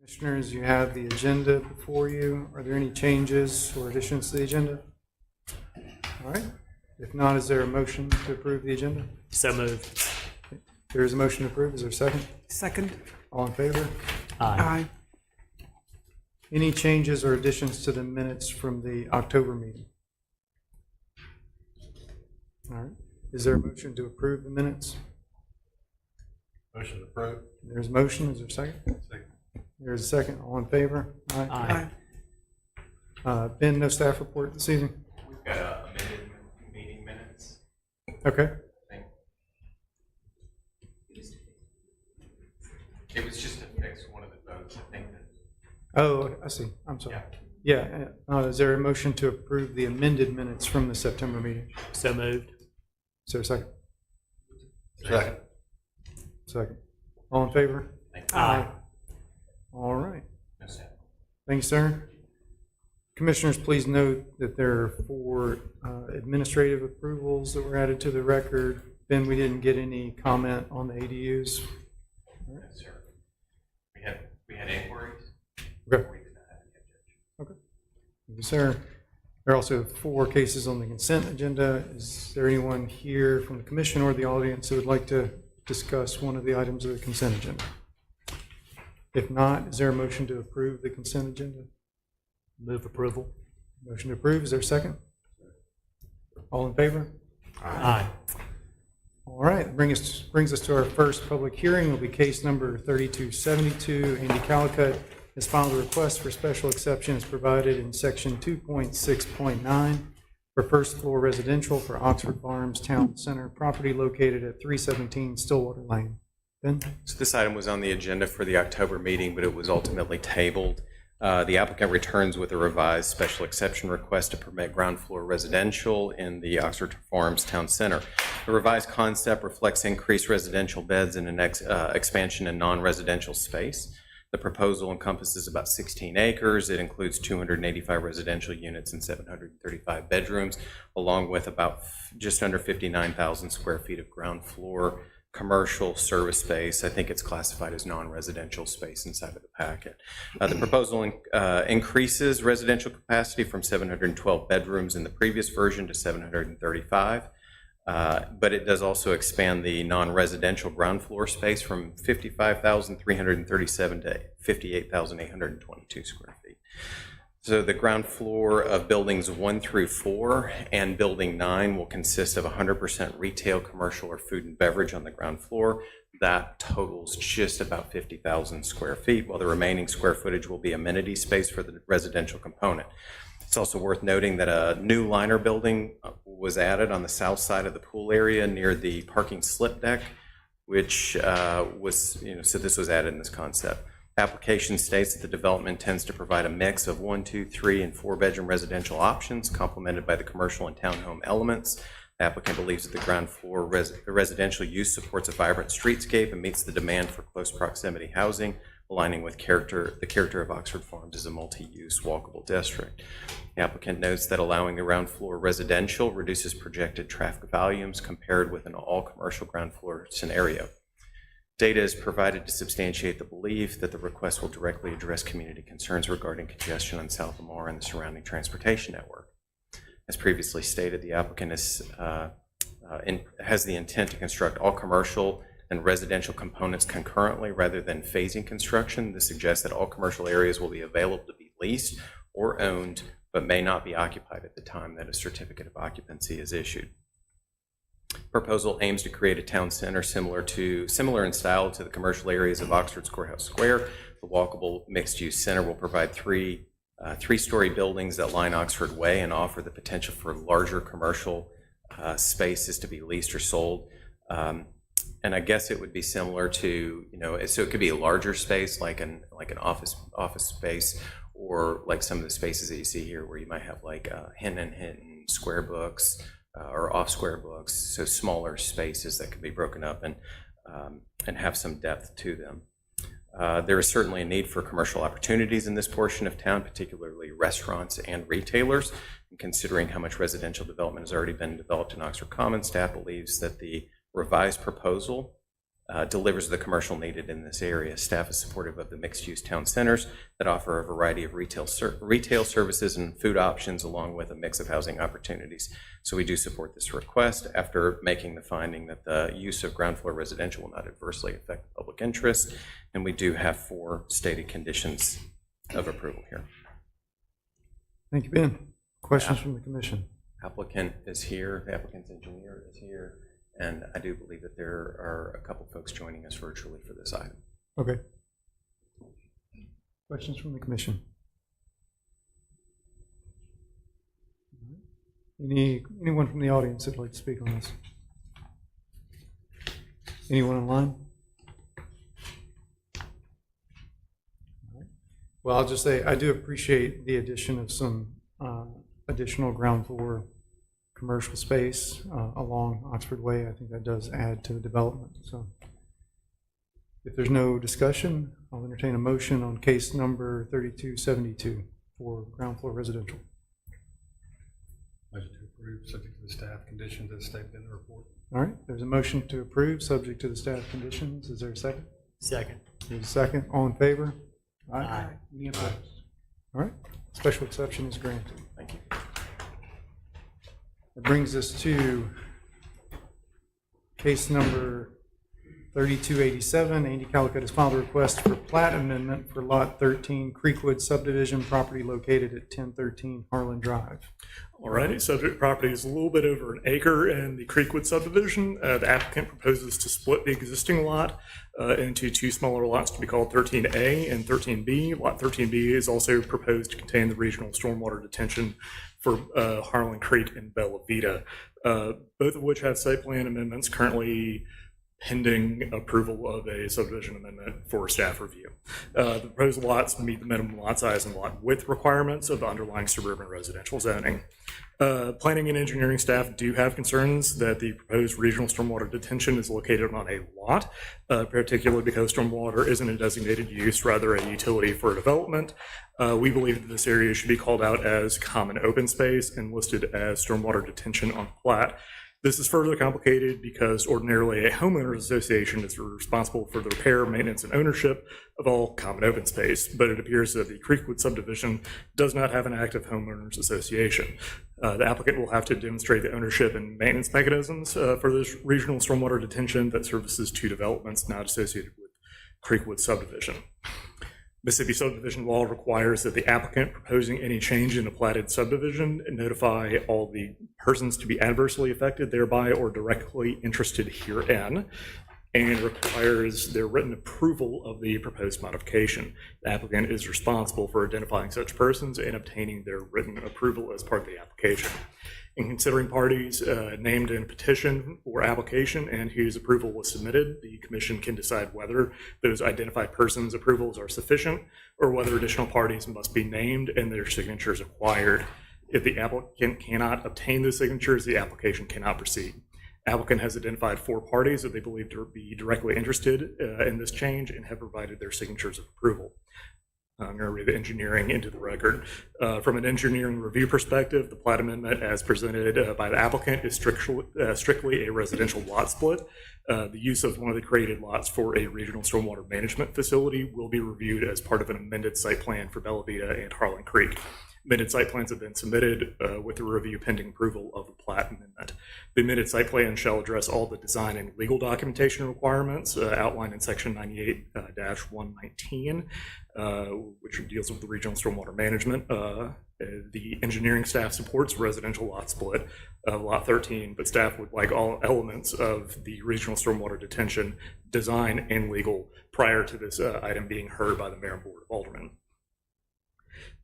Commissioners, you have the agenda before you. Are there any changes or additions to the agenda? All right. If not, is there a motion to approve the agenda? So moved. There is a motion to approve. Is there a second? Second. All in favor? Aye. Any changes or additions to the minutes from the October meeting? All right. Is there a motion to approve the minutes? Motion approved. There's a motion. Is there a second? Second. There's a second. All in favor? Aye. Ben, no staff report this evening? We've got amended meeting minutes. Okay. It was just to fix one of the votes, I think. Oh, I see. I'm sorry. Yeah. Is there a motion to approve the amended minutes from the September meeting? So moved. Is there a second? Second. Second. All in favor? Aye. All right. No second. Thanks, sir. Commissioners, please note that there are 4 administrative approvals that were added to the record. Ben, we didn't get any comment on the ADUs. Yes, sir. We had inquiries. Okay. We did not have any objection. Thank you, sir. There are also 4 cases on the consent agenda. Is there anyone here from the commission or the audience who would like to discuss one of the items of the consent agenda? If not, is there a motion to approve the consent agenda? Move approval. Motion to approve. Is there a second? All in favor? Aye. All right. Brings us to our first public hearing. Will be case number 3272. Andy Calicut has filed a request for special exception as provided in section 2.6.9 for first floor residential for Oxford Farms Town Center property located at 317 Stillwater Lane. Ben? So this item was on the agenda for the October meeting, but it was ultimately tabled. The applicant returns with a revised special exception request to permit ground floor residential in the Oxford Farms Town Center. The revised concept reflects increased residential beds and an expansion in non-residential space. The proposal encompasses about 16 acres. It includes 285 residential units and 735 bedrooms, along with about just under 59,000 square feet of ground floor commercial service space. I think it's classified as non-residential space inside of the packet. The proposal increases residential capacity from 712 bedrooms in the previous version to 735. But it does also expand the non-residential ground floor space from 55,337 to 58,822 square feet. So the ground floor of buildings 1 through 4 and building 9 will consist of 100% retail, commercial, or food and beverage on the ground floor. That totals just about 50,000 square feet, while the remaining square footage will be amenity space for the residential component. It's also worth noting that a new liner building was added on the south side of the pool area near the parking slip deck, which was, so this was added in this concept. Application states that the development tends to provide a mix of 1, 2, 3, and 4 bedroom residential options, complemented by the commercial and townhome elements. The applicant believes that the ground floor residential use supports a vibrant streetscape and meets the demand for close proximity housing, aligning with the character of Oxford Farms as a multi-use walkable district. The applicant notes that allowing the ground floor residential reduces projected traffic volumes compared with an all-commercial ground floor scenario. Data is provided to substantiate the belief that the request will directly address community concerns regarding congestion on South Lamar and the surrounding transportation network. As previously stated, the applicant has the intent to construct all commercial and residential components concurrently rather than phasing construction. This suggests that all commercial areas will be available to be leased or owned, but may not be occupied at the time that a certificate of occupancy is issued. Proposal aims to create a town center similar in style to the commercial areas of Oxford's Courthouse Square. The walkable mixed-use center will provide three-story buildings that line Oxford Way and offer the potential for larger commercial spaces to be leased or sold. And I guess it would be similar to, so it could be a larger space like an office space, or like some of the spaces that you see here where you might have like Hinton and Hinton, Square Books, or Off Square Books, so smaller spaces that can be broken up and have some depth to them. There is certainly a need for commercial opportunities in this portion of town, particularly restaurants and retailers. And considering how much residential development has already been developed in Oxford Commons, staff believes that the revised proposal delivers the commercial needed in this area. Staff is supportive of the mixed-use town centers that offer a variety of retail services and food options, along with a mix of housing opportunities. So we do support this request after making the finding that the use of ground floor residential will not adversely affect the public interest. And we do have 4 stated conditions of approval here. Thank you, Ben. Questions from the commission? Applicant is here, the applicant's engineer is here, and I do believe that there are a couple folks joining us virtually for this item. Okay. Questions from the commission? Anyone from the audience that'd like to speak on this? Anyone online? Well, I'll just say I do appreciate the addition of some additional ground floor commercial space along Oxford Way. I think that does add to the development. So if there's no discussion, I'll entertain a motion on case number 3272 for ground floor residential. Motion to approve, subject to the staff conditions as stated in the report. All right, there's a motion to approve, subject to the staff conditions. Is there a second? Second. There's a second. All in favor? Aye. Any opposed? All right, special exception is granted. Thank you. That brings us to case number 3287. Andy Callicutt has filed a request for plat amendment for Lot 13 Creekwood subdivision, property located at 1013 Harlan Drive. Alrighty, subject property is a little bit over an acre in the Creekwood subdivision. The applicant proposes to split the existing lot into 2 smaller lots to be called 13A and 13B. Lot 13B is also proposed to contain the regional stormwater detention for Harlan Creek and Bella Vita, both of which have site plan amendments currently pending approval of a subdivision amendment for staff review. The proposed lots meet the minimum lot size and lot width requirements of the underlying suburban residential zoning. Planning and engineering staff do have concerns that the proposed regional stormwater detention is located on a lot, particularly because stormwater isn't a designated use, rather a utility for development. We believe that this area should be called out as common open space and listed as stormwater detention on plat. This is further complicated because ordinarily a homeowners association is responsible for the repair, maintenance, and ownership of all common open space, but it appears that the Creekwood subdivision does not have an active homeowners association. The applicant will have to demonstrate the ownership and maintenance mechanisms for this regional stormwater detention that services 2 developments not associated with Creekwood subdivision. Mississippi subdivision law requires that the applicant proposing any change in a platted subdivision notify all the persons to be adversely affected thereby or directly interested herein, and requires their written approval of the proposed modification. The applicant is responsible for identifying such persons and obtaining their written approval as part of the application. In considering parties named in a petition or application and whose approval was submitted, the commission can decide whether those identified persons' approvals are sufficient or whether additional parties must be named and their signatures acquired. If the applicant cannot obtain those signatures, the application cannot proceed. Applicant has identified 4 parties that they believe to be directly interested in this change and have provided their signatures of approval. I'm going to read the engineering into the record. From an engineering review perspective, the plat amendment as presented by the applicant is strictly a residential lot split. The use of one of the created lots for a regional stormwater management facility will be reviewed as part of an amended site plan for Bella Vita and Harlan Creek. Amended site plans have been submitted with the review pending approval of the plat amendment. The amended site plan shall address all the design and legal documentation requirements outlined in section 98-119, which deals with the regional stormwater management. The engineering staff supports residential lot split of lot 13, but staff would like all elements of the regional stormwater detention design and legal prior to this item being heard by the Mayor and Board of Aldermen.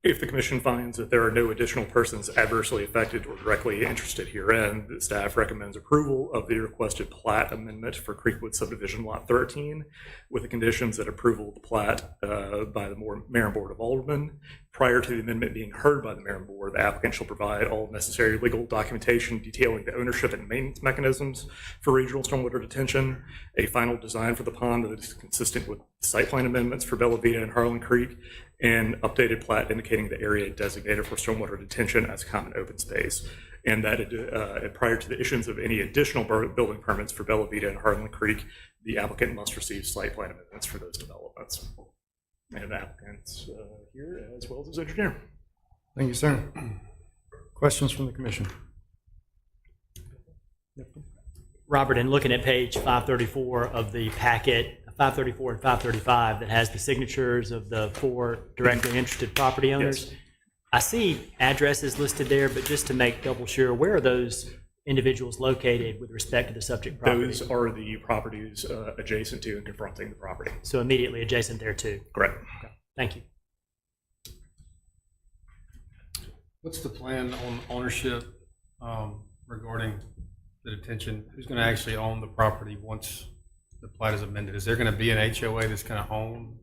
If the commission finds that there are no additional persons adversely affected or directly interested herein, the staff recommends approval of the requested plat amendment for Creekwood subdivision lot 13 with the conditions that approval of the plat by the Mayor and Board of Aldermen Prior to the amendment being heard by the mayor and board, the applicant shall provide all necessary legal documentation detailing the ownership and maintenance mechanisms for regional stormwater detention, a final design for the pond that is consistent with site plan amendments for Bella Vita and Harlan Creek, and updated plat indicating the area designated for stormwater detention as common open space. And that prior to the issuance of any additional building permits for Bella Vita and Harlan Creek, the applicant must receive site plan amendments for those developments. And the applicant's here, as well as his engineer. Thank you, sir. Questions from the commission? Robert, in looking at page 534 of the packet, 534 and 535, that has the signatures of the 4 directly interested property owners, Yes. I see addresses listed there, but just to make double sure, where are those individuals located with respect to the subject property? Those are the properties adjacent to and confronting the property. So immediately adjacent there too. Correct. Thank you. What's the plan on ownership regarding the detention? Who's going to actually own the property once the plat is amended? Is there going to be an HOA that's going to own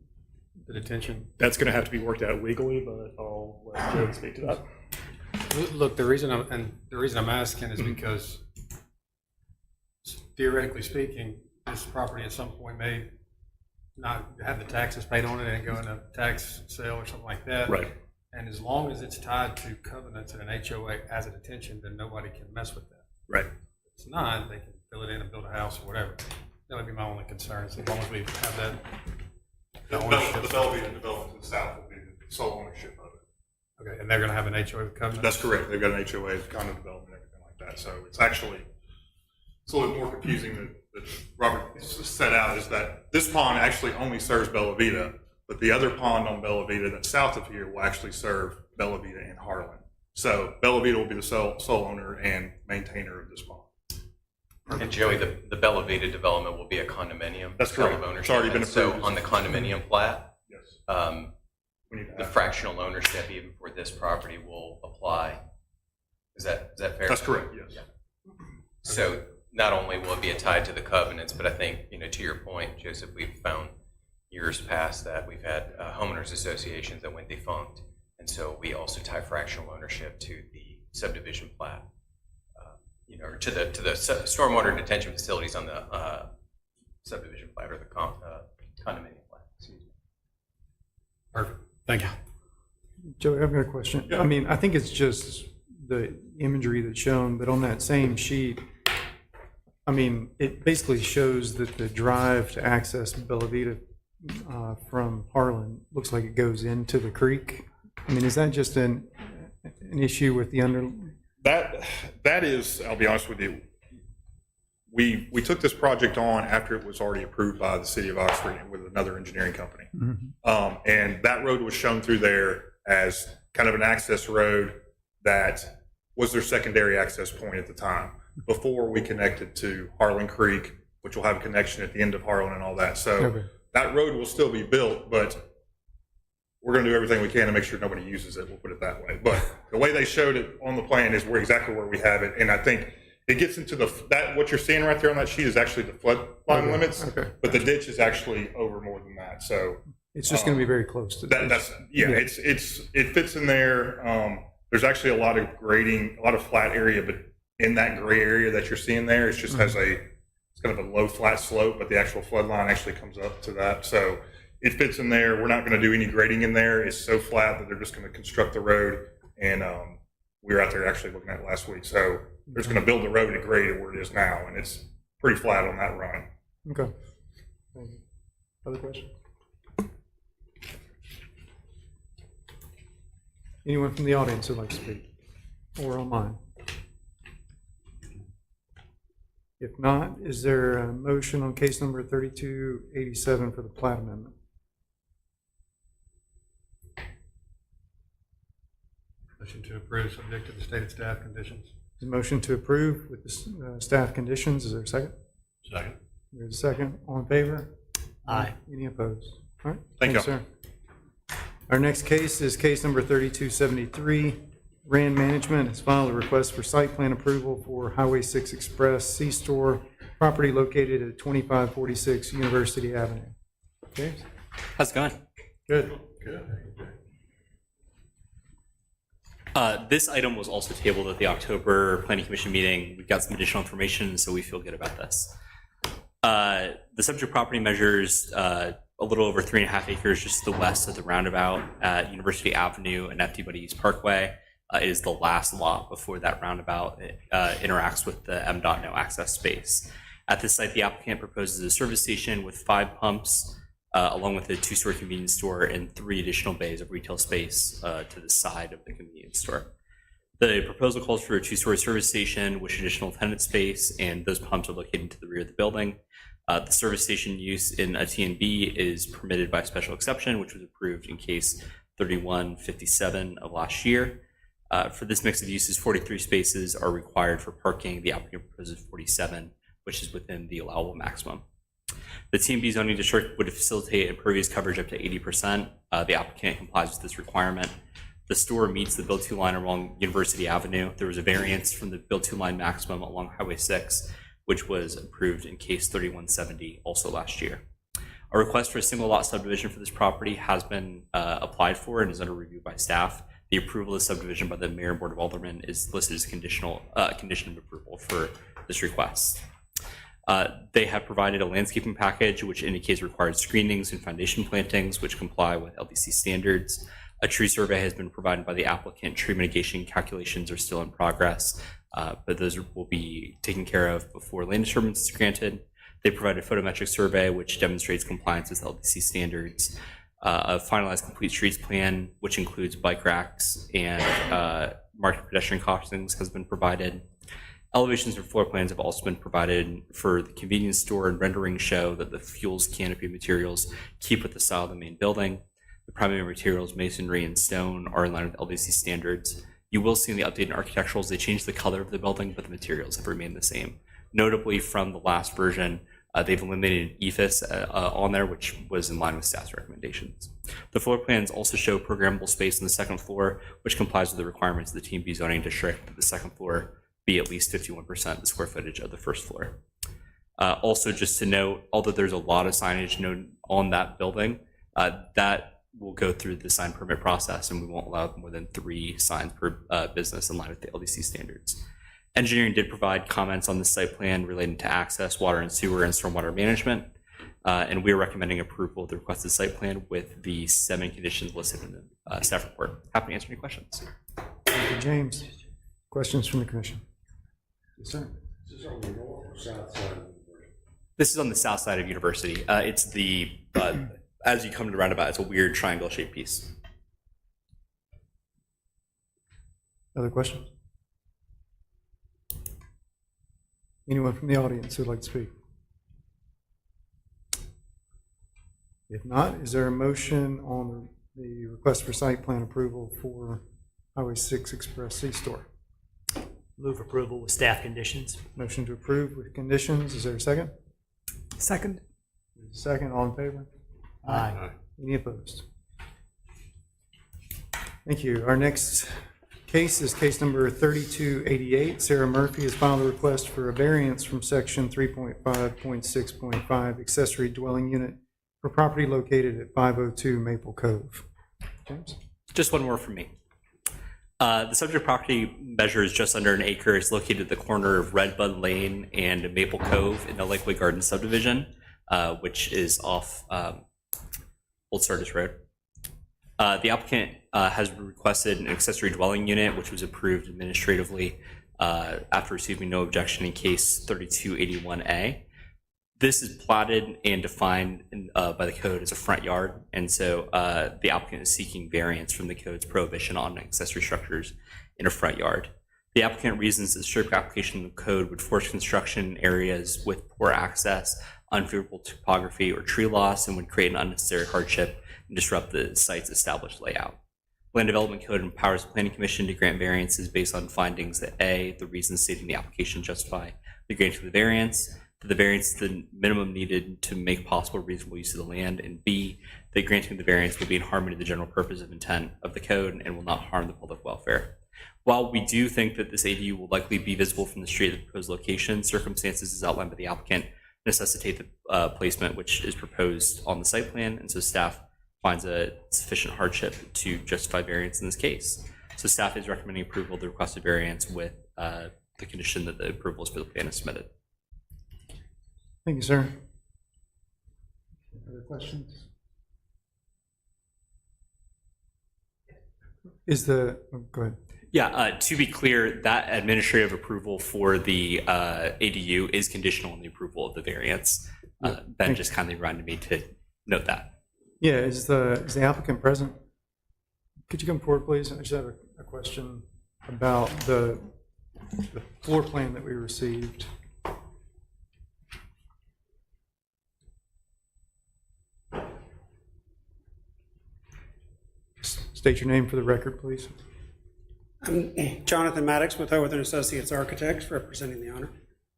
the detention? That's going to have to be worked out legally, but I'll let Joe speak to that. Look, the reason I'm asking is because theoretically speaking, this property at some point may not have the taxes paid on it and go into tax sale or something like that. Right. And as long as it's tied to covenants and an HOA as a detention, then nobody can mess with that. Right. If it's not, they can fill it in and build a house or whatever. That would be my only concern, is as long as we have that. The Bella Vita development to the south will be the sole ownership of it. Okay, and they're gonna have an HOA with covenants? That's correct. They've got an HOA, condo development, everything like that. So it's actually, it's a little bit more confusing that Robert set out, is that this pond actually only serves Bella Vita, but the other pond on Bella Vita that's south of here will actually serve Bella Vita and Harlan. So Bella Vita will be the sole owner and maintainer of this pond. And Joey, the Bella Vita development will be a condominium. That's style correct. of It's ownership. already been And so approved. on the condominium plat, Yes. We need to the have- fractional ownership even for this property will apply. Is that fair? That's correct, yes. Yeah. So not only will it be tied to the covenants, but I think, to your point, Joseph, we've found years past that we've had homeowners associations that went defunct. And so we also tie fractional ownership to the subdivision plat, or to the stormwater detention facilities on the subdivision plat or the condominium plat. Excuse me. Perfect, thank you. Joey, I've got a question. Yeah. I mean, I think it's just the imagery that's shown, but on that same sheet, I mean, it basically shows that the drive to access Bella Vita from Harlan looks like it goes into the creek. I mean, is that just an issue with the That is, I'll be honest with you, we took this project on after it was already approved by the city of Oxford with another engineering company. And that road was shown through there as kind of an access road that was their secondary access point at the time, before we connected to Harlan Creek, which will have a connection at the end of Harlan and all that. So Okay. that road will still be built, but we're going to do everything we can to make sure nobody uses it. We'll put it that way. But the way they showed it on the plan is exactly where we have it. And I think it gets into what you're seeing right there on that sheet is actually the flood line limits, Okay. but the ditch is actually over more than that. So It's just going to be very close to this. it fits in there. There's actually a lot of grading, a lot of flat area, but in that gray area that you're seeing there, it just has it's kind of a low flat slope, but the actual flood line actually comes up to that. So it fits in there. We're not going to do any grading in there. It's so flat that they're just going to construct the road. And we were out there actually looking at it last week. So they're just going to build the road and grade it where it is now. And it's pretty flat on that run. Okay. Thank you. Other questions? Anyone from the audience who'd like to speak, or online? If not, is there a motion on case number 3287 for the plat amendment? Motion to approve, subject to the stated staff conditions. Is a motion to approve with the staff conditions? Is there a second? Second. There's a second. All in favor? Aye. Any opposed? All right. Thank you. sir. Our next case is case number 3273. Rand Management has filed a request for site plan approval for Highway 6 Express C-Store, property located at 2546 University Avenue. James? How's it going? Good. This item was also tabled at the October Planning Commission meeting. We've got some additional information, so we feel good about this. The subject property measures a little over 3.5 acres just to the west of the roundabout at University Avenue and FD Buddy East Parkway. It is the last lot before that roundabout interacts with the MDOT no access space. At this site, the applicant proposes a service station with 5 pumps, along with a 2-story convenience store and 3 additional bays of retail space to the side of the convenience store. The proposal calls for a 2-story service station with additional tenant space, and those pumps are located to the rear of the building. The service station use in a TNB is permitted by special exception, which was approved in case 3157 of last year. For this mix of uses, 43 spaces are required for parking. The applicant proposes 47, which is within the allowable maximum. The TNB zoning district would facilitate impervious coverage up to 80%. The applicant complies with this requirement. The store meets the build-to line along University Avenue. There was a variance from the build-to line maximum along Highway 6, which was approved in case 3170 also last year. A request for a single lot subdivision for this property has been applied for and is under review by staff. The approval of the subdivision by the Mayor and Board of Aldermen is listed as condition of approval for this request. They have provided a landscaping package which indicates required screenings and foundation plantings which comply with LDC standards. A tree survey has been provided by the applicant. Tree mitigation calculations are still in progress, but those will be taken care of before land disturbance is granted. They provide a photometric survey which demonstrates compliance with LDC standards. A finalized complete streets plan, which includes bike racks and marked pedestrian crossings, has been provided. Elevations and floor plans have also been provided for the convenience store, and renderings show that the fuels canopy materials keep with the style of the main building. The primary materials, masonry and stone, are in line with LDC standards. You will see in the updated architecturals, they changed the color of the building, but the materials have remained the same. Notably, from the last version, they've eliminated EFIS on there, which was in line with staff's recommendations. The floor plans also show programmable space on the second floor, which complies with the requirements of the TNB zoning district that the second floor be at least 51% of the square footage of the first floor. Also, just to note, although there's a lot of signage known on that building, that will go through the sign permit process, and we won't allow more than 3 signs per business in line with the LDC standards. Engineering did provide comments on the site plan relating to access, water and sewer, and stormwater management, and we are recommending approval of the requested site plan with the 7 conditions listed in the staff report. Happy to answer any questions. Thank you, James. Questions from the commission? Yes, sir. Is this on the north or south side of the university? This is on the south side of University. It's the, as you come to the roundabout, it's a weird triangle-shaped piece. Other questions? Anyone from the audience who'd like to speak? If not, is there a motion on the request for site plan approval for Highway 6 Express C-Store? Move approval with staff conditions. Motion to approve with conditions. Is there a second? Second. Second, all in favor? Aye. Any opposed? Thank you. Our next case is case number 3288. Sarah Murphy has filed a request for a variance from section 3.5.6.5 accessory dwelling unit for property located at 502 Maple Cove. James? Just one more from me. The subject property measures just under an acre. It's located at the corner of Redbud Lane and Maple Cove in the Lakeway Garden subdivision, which is off Old Sardis Road. The applicant has requested an accessory dwelling unit, which was approved administratively after receiving no objection in case 3281A. This is platted and defined by the code as a front yard, and so the applicant is seeking variance from the code's prohibition on accessory structures in a front yard. The applicant reasons that strict application of the code would force construction in areas with poor access, unfavorable topography, or tree loss, and would create an unnecessary hardship and disrupt the site's established layout. Land Development Code empowers the Planning Commission to grant variances based on findings that A, the reasons stated in the application justify the granting of the variance, that the variance is the minimum needed to make possible reasonable use of the land, and B, that granting the variance will be in harmony with the general purpose of intent of the code and will not harm the public welfare. While we do think that this ADU will likely be visible from the street at the proposed location, circumstances as outlined by the applicant necessitate the placement which is proposed on the site plan, and so staff finds a sufficient hardship to justify variance in this case. So staff is recommending approval of the requested variance with the condition that the approvals for the plan is submitted. Thank you, sir. Other questions? Go ahead. Yeah, to be clear, that administrative approval for the ADU is conditional on the approval of the variance. Ben just kindly reminded me to note that. Yeah, is the applicant present? Could you come forward, please? I just have a question about the floor plan that we received. State your name for the record, please. I'm Jonathan Maddox with Howarth & Associates Architects, representing the owner.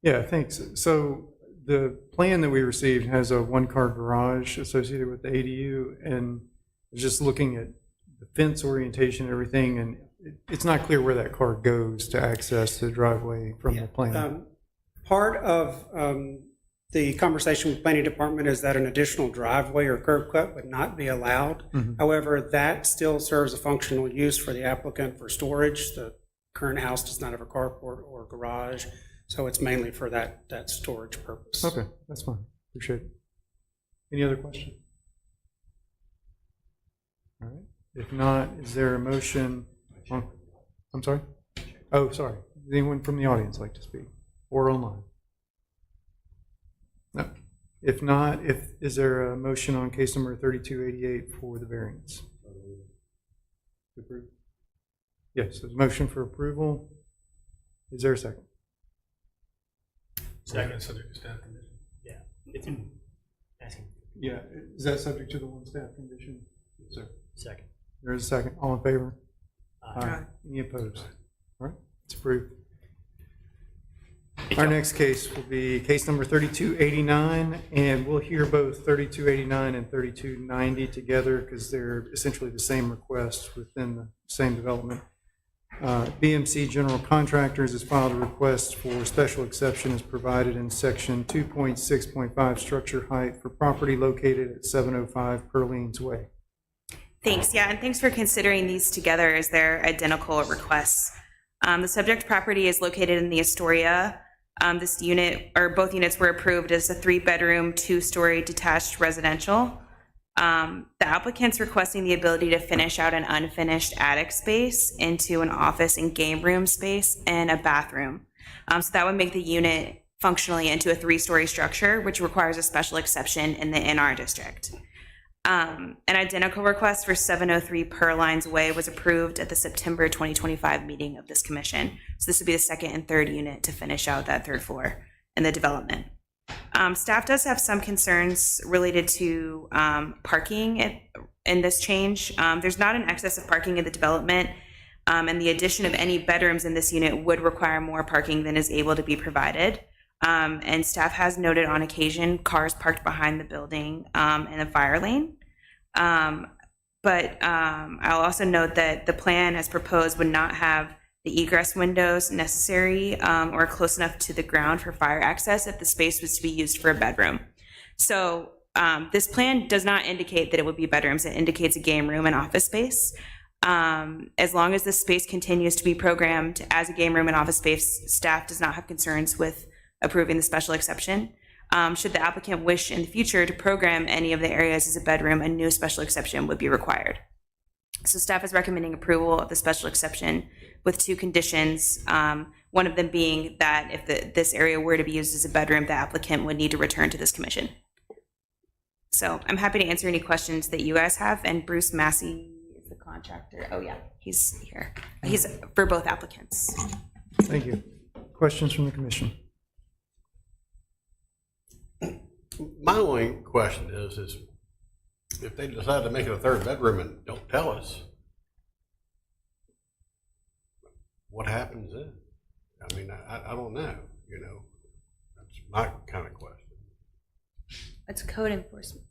Yeah, thanks. So the plan that we received has a one-car garage associated with the ADU, and just looking at the fence orientation and everything, and it's not clear where that car goes to access the driveway from the plan. Part of the conversation with planning department is that an additional driveway or curb cut would not be allowed. However, that still serves a functional use for the applicant for storage. The current house does not have a carport or garage, so it's mainly for that storage purpose. Okay, that's fine. Appreciate it. Any other questions? All right. If not, is there a motion? I'm sorry? Oh, sorry. Does anyone from the audience like to speak or online? No. If not, is there a motion on case number 3288 for the variance? Approve. Yes, there's a motion for approval. Is there a second? Second, subject to staff condition. Yeah. It's in asking. Yeah, is that subject to the one staff condition? Yes, sir. Second. There is a second. All in favor? Aye. Any opposed? All right, it's approved. Our next case will be case number 3289, and we'll hear both 3289 and 3290 together because they're essentially the same request within the same development. BMC General Contractors has filed a request for special exception as provided in section 2.6.5 structure height for property located at 705 Perlene's Way. Thanks. Yeah, and thanks for considering these together as they're identical requests. The subject property is located in the Astoria. This unit, or both units, were approved as a 3-bedroom, 2-story detached residential. The applicant's requesting the ability to finish out an unfinished attic space into an office and game room space and a bathroom. So that would make the unit functionally into a 3-story structure, which requires a special exception in the NR district. An identical request for 703 Perline's Way was approved at the September 2025 meeting of this commission. So this would be the second and third unit to finish out that third floor in the development. Staff does have some concerns related to parking in this change. There's not an excess of parking in the development, and the addition of any bedrooms in this unit would require more parking than is able to be provided. And staff has noted on occasion cars parked behind the building in the fire lane. But I'll also note that the plan as proposed would not have the egress windows necessary or close enough to the ground for fire access if the space was to be used for a bedroom. So this plan does not indicate that it would be bedrooms. It indicates a game room and office space. As long as this space continues to be programmed as a game room and office space, staff does not have concerns with approving the special exception. Should the applicant wish in the future to program any of the areas as a bedroom, a new special exception would be required. So staff is recommending approval of the special exception with 2 conditions, one of them being that if this area were to be used as a bedroom, the applicant would need to return to this commission. So I'm happy to answer any questions that you guys have, and Bruce Massey is the contractor. Oh yeah, he's here. He's for both applicants. Thank you. Questions from the commission? My only question is if they decide to make it a 3rd bedroom and don't tell us, what happens then? I mean, I don't know, that's my kind of question. It's code enforcement.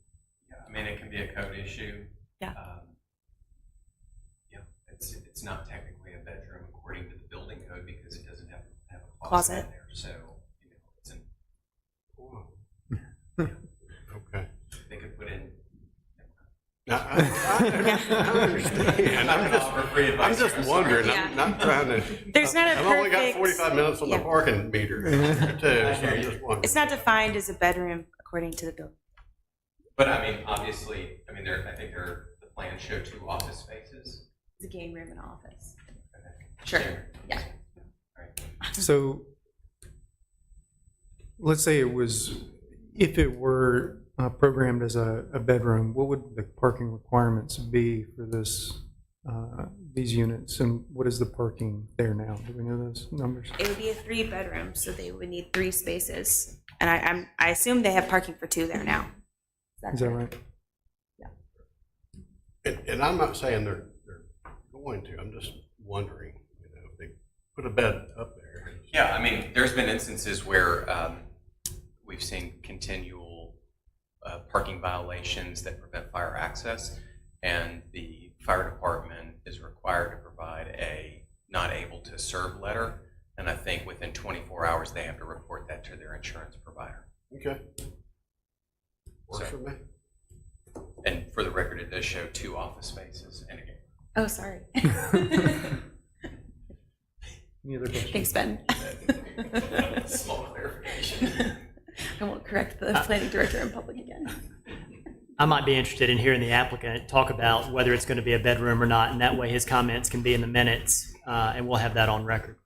Yeah, I mean, it can be a code issue. Yeah. It's not technically a bedroom according to the building code because it doesn't have a Closet. in there. So, it's an, Okay. they could put in. Now, I understand. I'm just wondering. Yeah. I'm not trying to. There's not a I've only got perfect- 45 minutes on the yeah. parking meter, too, so I'm just wondering. It's not defined as a bedroom according to the bill. But I mean, obviously, I mean, I think the plans show 2 office spaces. It's a game room and office. Sure. Yeah. So let's say if it were programmed as a bedroom, what would the parking requirements be for these units? And what is the parking there now? Do we know those numbers? It would be a 3-bedroom, so they would need 3 spaces. And I assume they have parking for 2 there now. Is that right? And I'm not saying they're going to, I'm just wondering, if they put a bed up there. Yeah, I mean, there's been instances where we've seen continual parking violations that prevent fire access, and the fire department is required to provide a not able to serve letter, and I think within 24 hours they have to report that to their insurance provider. Okay. Works for me. And for the record, it does show 2 office spaces and again. Oh, sorry. Any other questions? Thanks, Ben. Small clarification. I won't correct the planning director in public again. I might be interested in hearing the applicant talk about whether it's going to be a bedroom or not, and that way his comments can be in the minutes, and we'll have that on record.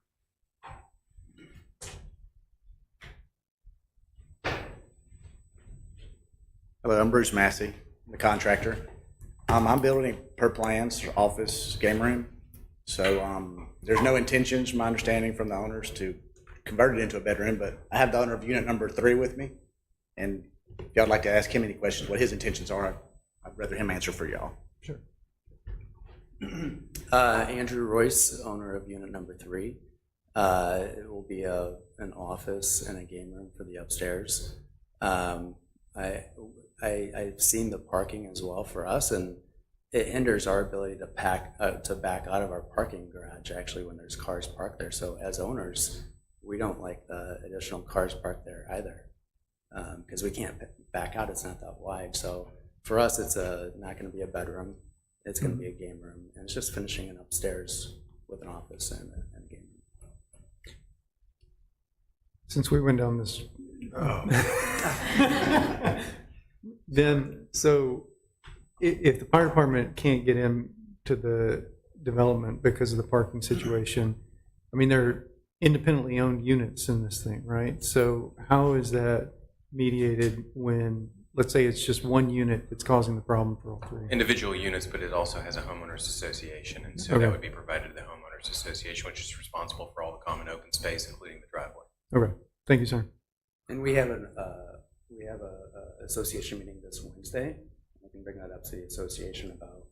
Hello, I'm Bruce Massey, the contractor. I'm building per plans, office, game room. So there's no intentions, from my understanding, from the owners to convert it into a bedroom, but I have the owner of unit number 3 with me. And if y'all would like to ask him any questions, what his intentions are, I'd rather him answer for y'all. Sure. Andrew Royce, owner of unit number 3. It will be an office and a game room for the upstairs. I've seen the parking as well for us, and it hinders our ability to back out of our parking garage actually when there's cars parked there. So as owners, we don't like the additional cars parked there either, because we can't back out. It's not that wide. So for us, it's not going to be a bedroom. It's going to be a game room, and it's just finishing it upstairs with an office and a game room. Since we went down this, then, so if the fire department can't get into the development because of the parking situation, I mean, they're independently owned units in this thing, right? So how is that mediated when, let's say it's just one unit that's causing the problem for all 3? Individual units, but it also has a homeowners association, and so Okay. that would be provided to the homeowners association, which is responsible for all the common open space, including the driveway. Okay, thank you, sir. And we have a association meeting this Wednesday. I can bring that up to the association about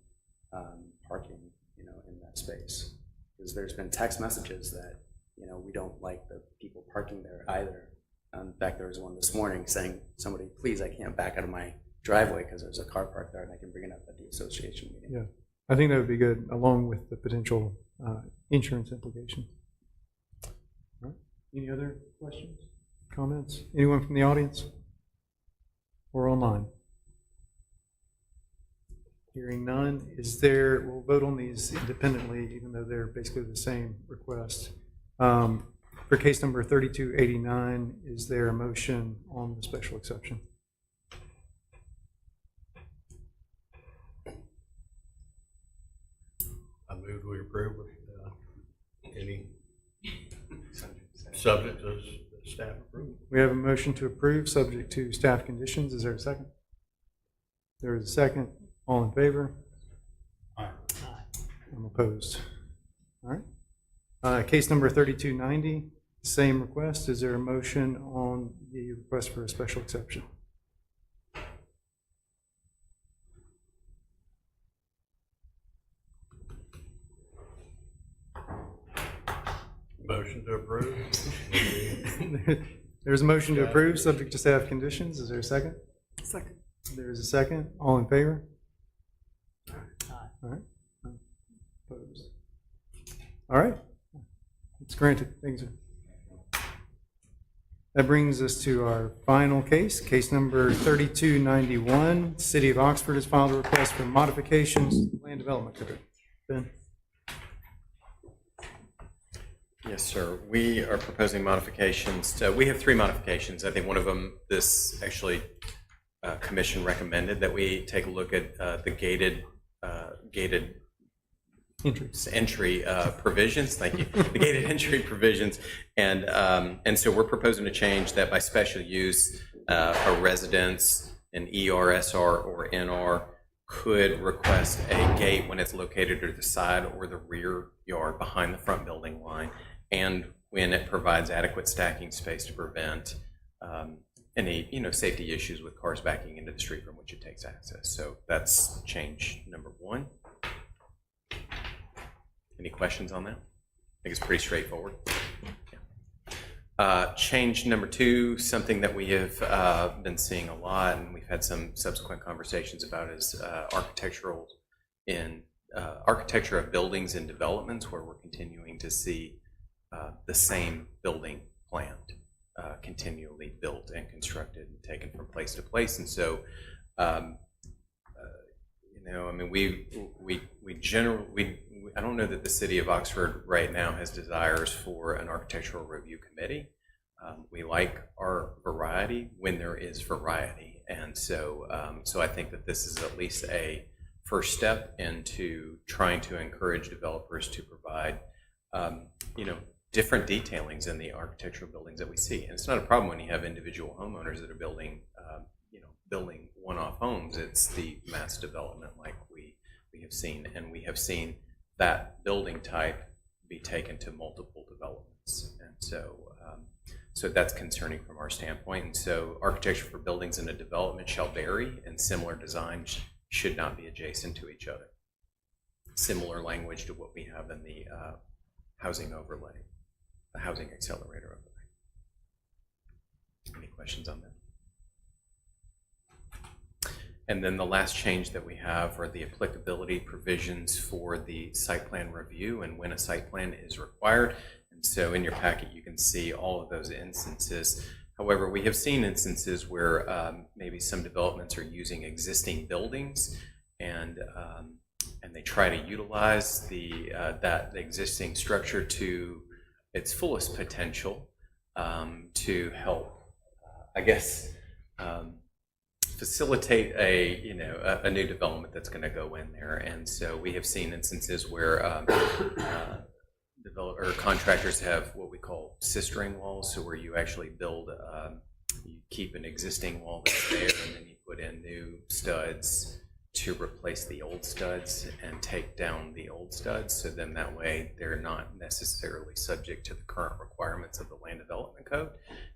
parking, in that space, because there's been text messages that we don't like the people parking there either. In fact, there was one this morning saying, "Somebody, please, I can't back out of my driveway because there's a car parked there," and I can bring it up at the association meeting. Yeah, I think that would be good, along with the potential insurance implications. All right. Any other questions, comments? Anyone from the audience or online? Hearing none, we'll vote on these independently, even though they're basically the same request. For case number 3289, is there a motion on the special exception? I move we approve with any subject to staff approval. We have a motion to approve, subject to staff conditions. Is there a second? There is a second. All in favor? Aye. I'm opposed. All right. Case number 3290, same request. Is there a motion on the request for a special exception? Motion to approve. There's a motion to approve, subject to staff conditions. Is there a second? Second. There is a second. All in favor? All right. Opposed. All right. It's granted. Thank you, sir. That brings us to our final case, case number 3291. City of Oxford has filed a request for modifications to the land development code. Ben? Yes, sir. We are proposing modifications. We have 3 modifications. I think one of them, this actually commission recommended that we take a look at the gated entry provisions. Thank you. The gated entry provisions, and so we're proposing to change that by special use, a residence, an ERSR or NR could request a gate when it's located to the side or the rear yard behind the front building line, and when it provides adequate stacking space to prevent any safety issues with cars backing into the street from which it takes access. So that's change number 1. Any questions on that? I think it's pretty straightforward. Yeah. Change number 2, something that we have been seeing a lot, and we've had some subsequent conversations about, is architecture of buildings and developments, where we're continuing to see the same building planned, continually built and constructed and taken from place to place. And so, I don't know that the city of Oxford right now has desires for an architectural review committee. We like our variety when there is variety. And so, I think that this is at least a first step into trying to encourage developers to provide, different detailings in the architectural buildings that we see. And it's not a problem when you have individual homeowners that are building, building one-off homes. It's the mass development like we have seen, and we have seen that building type be taken to multiple developments. And so, so that's concerning from our standpoint. And so architecture for buildings in a development shall vary, and similar designs should not be adjacent to each other. Similar language to what we have in the housing overlay, the housing accelerator overlay. Any questions on that? And then the last change that we have are the applicability provisions for the site plan review and when a site plan is required. And so in your packet, you can see all of those instances. However, we have seen instances where maybe some developments are using existing buildings, and they try to utilize the existing structure to its fullest potential to help, facilitate a new development that's going to go in there. And so we have seen instances where contractors have what we call sistering walls, so where you actually build, you keep an existing wall that's there, and then you put in new studs to replace the old studs and take down the old studs. So then that way they're not necessarily subject to the current requirements of the land development code.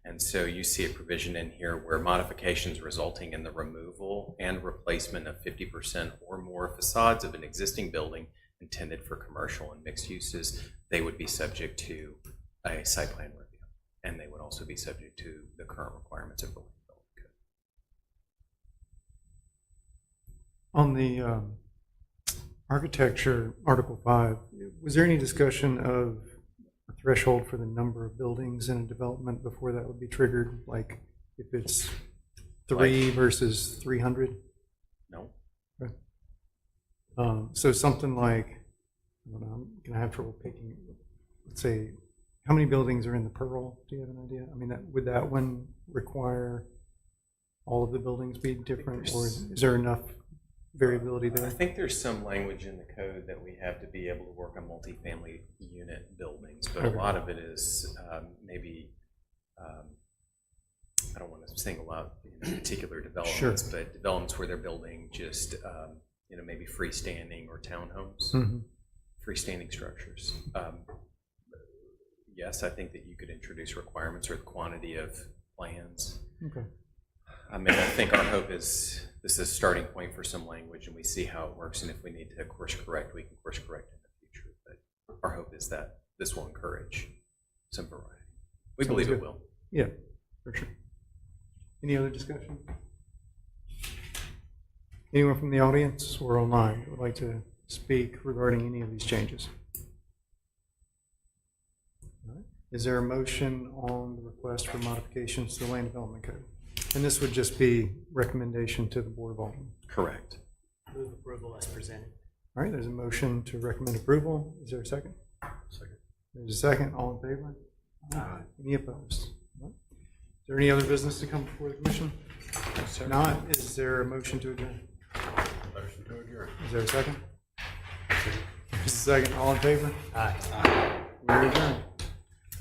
And so you see a provision in here where modifications resulting in the removal and replacement of 50% or more facades of an existing building intended for commercial and mixed uses, they would be subject to a site plan review. And they would also be subject to the current requirements of the land development code. On the architecture, Article 5, was there any discussion of a threshold for the number of buildings in a development before that would be triggered? Like if it's 3 versus 300? No. Okay. So something like, I don't know, I'm going to have trouble picking, let's say, how many buildings are in the Pearl? Do you have an idea? I mean, would that one require all of the buildings be different, or is there enough variability there? I think there's some language in the code that we have to be able to work on multifamily unit buildings, but a lot of it is maybe, I don't want to single out particular developments, but developments where they're building just, maybe freestanding or townhomes, freestanding structures. Yes, I think that you could introduce requirements or the quantity of plans. Okay. I mean, I think our hope is this is a starting point for some language, and we see how it works. And if we need to course correct, we can course correct in the future. But our hope is that this will encourage some variety. We believe it will. Yeah, for sure. Any other discussion? Anyone from the audience or online who would like to speak regarding any of these changes? All right. Is there a motion on the request for modifications to the Land Development Code? And this would just be recommendation to the Board of Aldermen. Correct. Move approval as presented. All right, there's a motion to recommend approval. Is there a second? Second. There's a second. All in favor? Aye. Any opposed? All right. Is there any other business to come before the commission? If not, is there a motion to adjourn? Motion to adjourn. Is there a second? There's a second. All in favor? Aye. We're adjourned.